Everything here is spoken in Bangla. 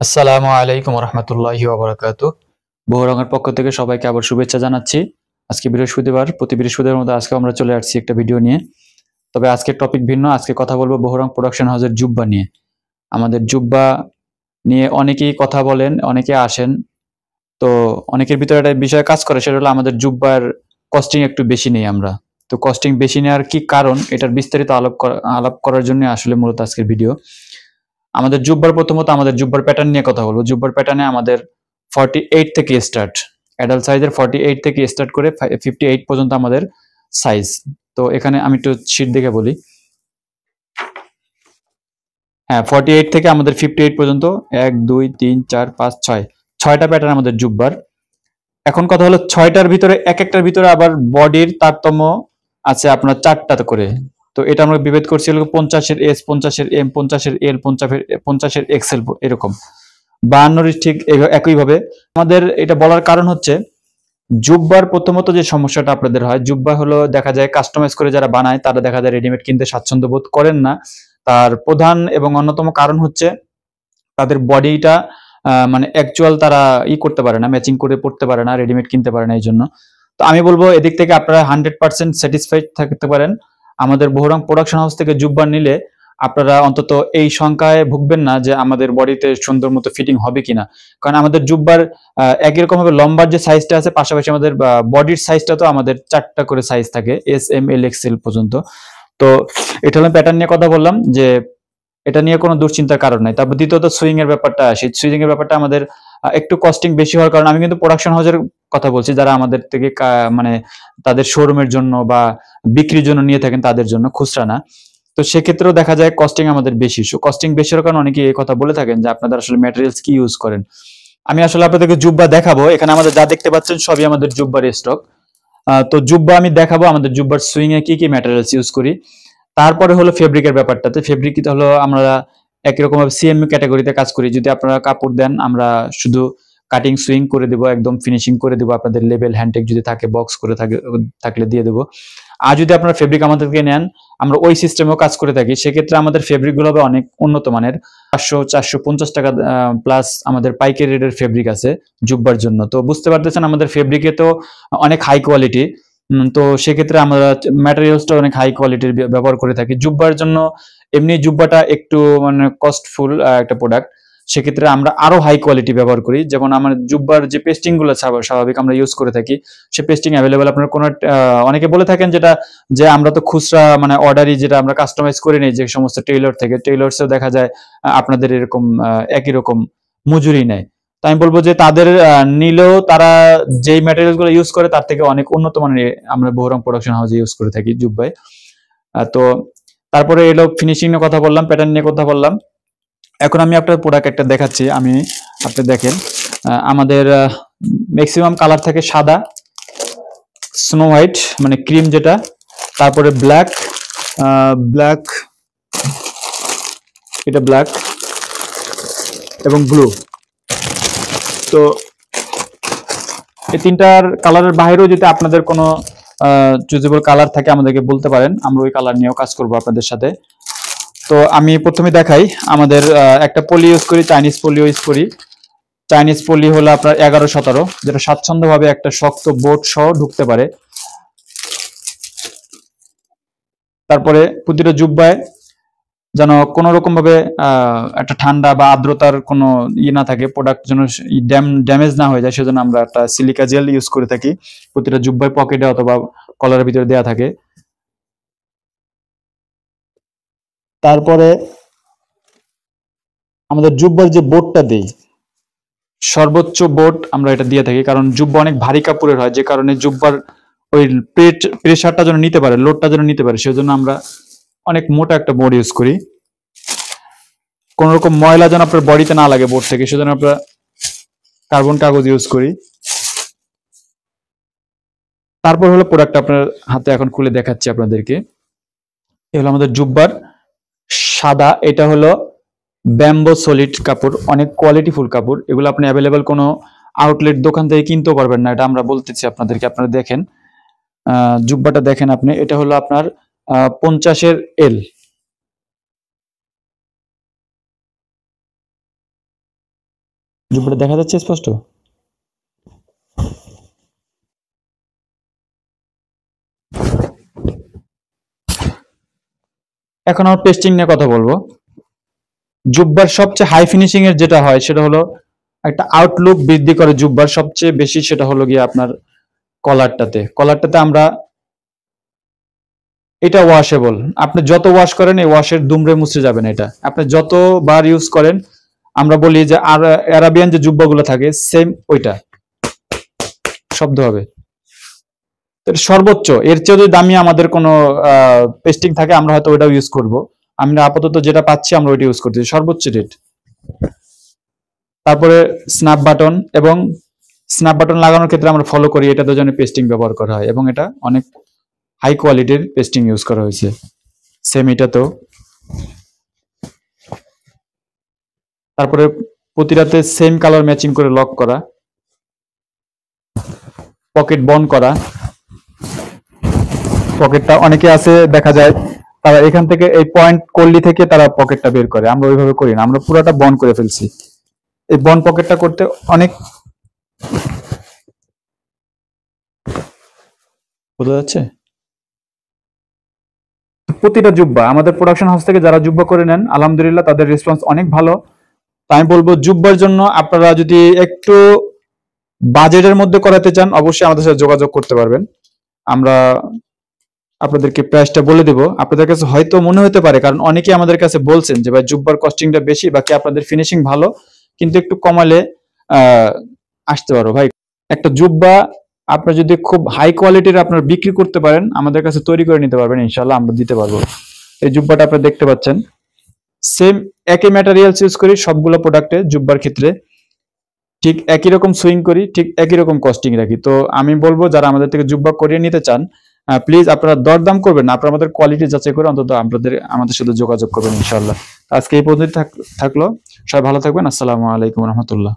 আসসালামু আলাইকুম রহমতুল্লাহি ওয়া বারাকাতুহু। বহুরঙের পক্ষ থেকে সবাইকে আবার শুভেচ্ছা জানাচ্ছি। আজকে বৃহস্পতিবার, প্রতি বৃহস্পতিবারের মতো আজকে আমরা চলে আসছি একটা ভিডিও নিয়ে। তবে আজকের টপিক ভিন্ন। আজকে কথা বলবো বহুরং প্রোডাকশন হাউসের জুব্বা নিয়ে। আমাদের জুব্বা নিয়ে অনেকেই কথা বলেন, অনেকে আসেন। তো অনেকের ভিতরে একটা বিষয় কাজ করে, সেটা হলো আমাদের জুব্বার কস্টিং একটু বেশি নেই আমরা। তো কস্টিং বেশি নেওয়ার কি কারণ, এটার বিস্তারিত আলাপ করার জন্য আসলে মূলত আজকের ভিডিও। আমাদের প্রথমত আমাদের জুব্বার প্যাটার্ন নিয়ে কথা বলবো। জুব্বার প্যাটার্নে আমাদের 48 থেকে স্টার্ট, অ্যাডাল্ট সাইজের 48 থেকে স্টার্ট করে 58 পর্যন্ত আমাদের সাইজ। তো এখানে আমি একটু শীট দেখে বলি। হ্যাঁ, 48 থেকে আমাদের 58 পর্যন্ত 1 2 3 4 5 6 ছয়টা প্যাটার্ন আমাদের জুব্বার। এখন কথা হলো ছয়টার ভিতরে এক একটার ভিতরে আবার বডির তারতম্য আছে আপনার চারটা করে। তো এটা আমরা বিভেদ করছি হলো 50-এর এস, 50-এর এম, 50-এর এল, 50-এর এক্সেল, এরকম 52 ঠিক একইভাবে। আমাদের এটা বলার কারণ হচ্ছে জুব্বার প্রথমত যে সমস্যাটা আপনাদের হয়, জুব্বা হলো দেখা যায় কাস্টমাইজ করে যারা বানায় তারা দেখা যায় রেডিমেড কিনতে স্বাচ্ছন্দ্য বোধ করেন না। তার প্রধান এবং অন্যতম কারণ হচ্ছে তাদের বডিটা মানে অ্যাকচুয়াল তারা করতে পারে না, ম্যাচিং করে পড়তে পারে না, রেডিমেড কিনতে পারে না। এই জন্য তো আমি বলবো এদিক থেকে আপনারা 100% স্যাটিসফাইড থাকতে পারেন। আমাদের বহুরং প্রোডাকশন হাউস থেকে জুব্বা নিলে আপনারা অন্তত এই সংখ্যায় ভুগবেন না যে আমাদের বডিতে সুন্দর মতো ফিটিং হবে কিনা। কারণ আমাদের জুব্বার একই রকম ভাবে লম্বার যে সাইজটা আছে, পাশাপাশি আমাদের বডির সাইজটা তো আমাদের চারটা করে সাইজ থাকে, এস, এম, এল, এক্সেল পর্যন্ত। তো এটা হলো প্যাটার্ন নিয়ে কথা বললাম, যে এটা নিয়ে কোনো দুশ্চিন্তার কারণ নাই। তারপর দ্বিতীয়ত সুইং এর ব্যাপারটা আসি। সুইং এর ব্যাপারটা আমাদের একটু কস্টিং বেশি হওয়ার কারণে, আমি কিন্তু প্রোডাকশন হাউসের কথা বলছি, যারা আমাদের থেকে মানে তাদের শোরুমের জন্য বা বিক্রির জন্য নিয়ে থাকেন তাদের জন্য, খুচরা না। তো সেক্ষেত্রেও দেখা যায় কস্টিং আমাদের বেশি। কস্টিং বেশি হওয়ার কারণে অনেকে এই কথা বলে থাকেন যে আপনাদের আসলে ম্যাটেরিয়ালস কি ইউজ করেন। আমি আসলে আপনাদেরকে জুব্বা দেখাবো। এখানে আমাদের যা দেখতে পাচ্ছেন সবই আমাদের জুব্বার স্টক। তো জুব্বা আমি দেখাবো আমাদের জুব্বার সুইং এ কি কি ম্যাটেরিয়ালস ইউজ করি। তারপরে হলো ফেব্রিকের ব্যাপারটাতে। ফেব্রিক হলো আমরা একই রকম ভাবে সিএমইউ ক্যাটাগরিতে কাজ করি। যদি আপনারা কাপড় দেন, আমরা শুধু কাটিং সুইং করে দেবো, একদম ফিনিশিং করে দেবো। আপনাদের লেবেল হ্যান্ডটেক যদি থাকে, বক্স করে থাকলে দিয়ে দেবো। আর যদি আপনারা ফেব্রিক আমাদের থেকে নেন, আমরা ওই সিস্টেমেও কাজ করে থাকি। সেক্ষেত্রে আমাদের ফেব্রিক গুলো হবে অনেক উন্নত মানের। 400-450 টাকা প্লাস আমাদের পাইকারি রেটের ফেব্রিক আছে জুব্বার জন্য। তো বুঝতে পারতেছেন আমাদের ফেব্রিকে তো অনেক হাই কোয়ালিটি। তো সেক্ষেত্রে আমরা ম্যাটেরিয়ালসটা অনেক হাই কোয়ালিটির ব্যবহার করে থাকি জুব্বার জন্য। এমনি জুব্বাটা একটু মানে কস্টফুল একটা প্রোডাক্ট, সেক্ষেত্রে আমরা আরো হাই কোয়ালিটি ব্যবহার করি। যেমন আমার জুব্বার যে পেস্টিং গুলো স্বাভাবিক আমরা ইউজ করে থাকি, সে পেস্টিং অ্যাভেলেবেল আপনার কোনো অনেকে বলে থাকেন যেটা যে আমরা তো খুচরা মানে অর্ডারই, যেটা আমরা কাস্টমাইজ করে নিই যে সমস্ত টেইলর থেকে, টেইলরসেও দেখা যায় আপনাদের এরকম একই রকম মজুরি নেয়। তো আমি বলবো যে তাদের নিলেও তারা যেই ম্যাটেরিয়াল গুলো ইউজ করে তার থেকে অনেক উন্নত মানের আমরা বহুরং প্রোডাকশন হাউসে ইউজ করে থাকি জুব্বাই। তো তারপরে এলো ফিনিশিং নিয়ে কথা বললাম, প্যাটার্ন নিয়ে কথা বললাম। এখন আমি আপনার প্রোডাক্ট একটা দেখাচ্ছি। আমি আপনি দেখেন, আমাদের ম্যাক্সিমাম কালার থাকে সাদা, স্নো হোয়াইট মানে ক্রিম যেটা, তারপরে ব্ল্যাক, ব্ল্যাক, এটা ব্ল্যাক এবং ব্লু। তো এই তিনটার কালারের বাইরেও যদি আপনাদের কোনো চুজেবল কালার থাকে আমাদেরকে বলতে পারেন, আমরা ওই কালার নিয়েও কাজ করব আপনাদের সাথে। তো আমি প্রথমে দেখাই, আমাদের একটা পলি ইউজ করি, চাইনিজ পলি ইউজ করি। চাইনিজ পলি হলো আপনার 11-17, যেটা স্বাচ্ছন্দ্যভাবে একটা শক্ত বোর্ড সহ ঢুকতে পারে। তারপরে প্রতিটা জুব্বায় যেন কোনো রকম ভাবে একটা ঠান্ডা বা আর্দ্রতার কোনো না থাকে, প্রোডাক্ট যেন ড্যামেজ না হয়ে যায়, সেজন্য আমরা একটা সিলিকা জেল ইউজ করে থাকি প্রতিটা জুব্বায়, পকেটে অথবা কলারের ভিতরে দেওয়া থাকে। তারপরে আমাদের জুব্বার যে বোর্ডটা দেই, সর্বোচ্চ বোর্ড আমরা এটা দিয়ে থাকি, কারণ জুব্বা অনেক ভারী কাপড়ের হয়, যে কারণে জুব্বার ওই প্রেশারটা যেন নিতে পারে, লোডটা যেন নিতে পারে, সেজন্য আমরা অনেক মোটা একটা বোর্ড ইউজ করি। কোন রকম ময়লা যেন আপনার বডিতে না লাগে বোর্ড থেকে, সেজন্য আমরা কার্বন কাগজ ইউজ করি। তারপর হলো প্রোডাক্ট আপনার হাতে এখন খুলে দেখাচ্ছি আপনাদেরকে। এ হলো আমাদের জুব্বার সাদা, এটা হলো ব্যাম্বো সলিড কাপড়, অনেক কোয়ালিটিফুল কাপড়। এগুলো আপনি অ্যাভেলেবেল কোনো আউটলেট দোকান থেকে কিনতেও পারবেন না, এটা আমরা বলতেছি আপনাদেরকে। আপনারা দেখেন জুব্বাটা দেখেন আপনি, এটা হলো আপনার 50-এর এল। জুব্বাটা দেখা যাচ্ছে স্পষ্ট? এখন আমার পেস্টিং নিয়ে কথা বলবো। জুব্বার সবচেয়ে হাই ফিনিশিং এর যেটা হয় সেটা হলো একটা আউটলুক বৃদ্ধি করে জুব্বার সবচেয়ে বেশি, সেটা হলো গিয়ে আপনার কলারটাতে আমরা এটা ওয়াশেবল। আপনি যত ওয়াশ করেন এই ওয়াশের দুমড়ে মুছড়ে যাবে না। এটা আপনি যতবার ইউজ করেন, আমরা বলি যে আর আরাবিয়ান যে জুব্বাগুলো থাকে সেম ওইটা শব্দ হবে। সর্বোচ্চ এর চেয়ে যদি দামি আমাদের কোনো পেস্টিং থাকে আমরা হয়তো ওইটাও ইউজ করব। আমরা আপাতত যেটা পাচ্ছি আমরা ওইটা ইউজ করতেছি, সর্বোচ্চ রেট। তারপরে স্ন্যাপ বাটন, এবং স্ন্যাপ বাটন লাগানোর ক্ষেত্রে আমরা ফলো করি এটাতে যেন পেস্টিং ব্যবহার করা হয়, এবং এটা অনেক হাই কোয়ালিটির পেস্টিং ইউজ করা হয়েছে। সেম এটাতেও। তারপরে প্রতিটাতে সেম কালার ম্যাচিং করে লক করা, পকেট বন্ধ করা। পকেটটা অনেকে আছে দেখা যায় তারা এখান থেকে এই পয়েন্ট কল্লি থেকে তারা পকেটটা বের করে, আমরা ওইভাবে করি না, আমরা পুরোটা বন্ধ করে ফেলছি। এই বন্ধ পকেটটা করতে অনেক, বোঝা যাচ্ছে? প্রতিটা জুব্বা আমাদের প্রোডাকশন হাউস থেকে যারা জুব্বা করে নেন আলহামদুলিল্লাহ তাদের রেসপন্স অনেক ভালো। তাই আমি বলবো জুব্বার জন্য আপনারা যদি একটু বাজেটের মধ্যে করাতে চান অবশ্যই আমাদের সাথে যোগাযোগ করতে পারবেন। আমরা আপনাদেরকে প্রাইসটা বলে দেব। আপনাদের কাছে হয়তো মনে হতে পারে, কারণ অনেকে আমাদের কাছে বলছেন যে ভাই জুব্বার কস্টিংটা বেশি, বাকি আপনাদের ফিনিশিং ভালো কিন্তু একটু কমালে আসতে পারো। ভাই একটা জুব্বা আপনার যদি খুব হাই কোয়ালিটির আপনার বিক্রি করতে পারেন আমাদের কাছে তৈরি করে নিতে পারবেন, ইনশাল্লাহ আমরা দিতে পারবো। এই জুব্বাটা আপনারা দেখতে পাচ্ছেন সেম একই ম্যাটেরিয়ালস ইউজ করি সবগুলো প্রোডাক্টে। জুব্বার ক্ষেত্রে ঠিক একই রকম সুইং করি, ঠিক একই রকম কস্টিং রাখি। তো আমি বলবো যারা আমাদের থেকে জুব্বা করিয়ে নিতে চান প্লিজ আপনারা দরদাম করবেন না, আপনারা আমাদের কোয়ালিটি যাচাই করে অন্তত আমাদের সাথে যোগাযোগ করবেন ইনশাল্লাহ। আজকে এই পর্যন্ত থাকলো। সবাই ভালো থাকবেন। আসসালামু আলাইকুম রহমতুল্লাহ।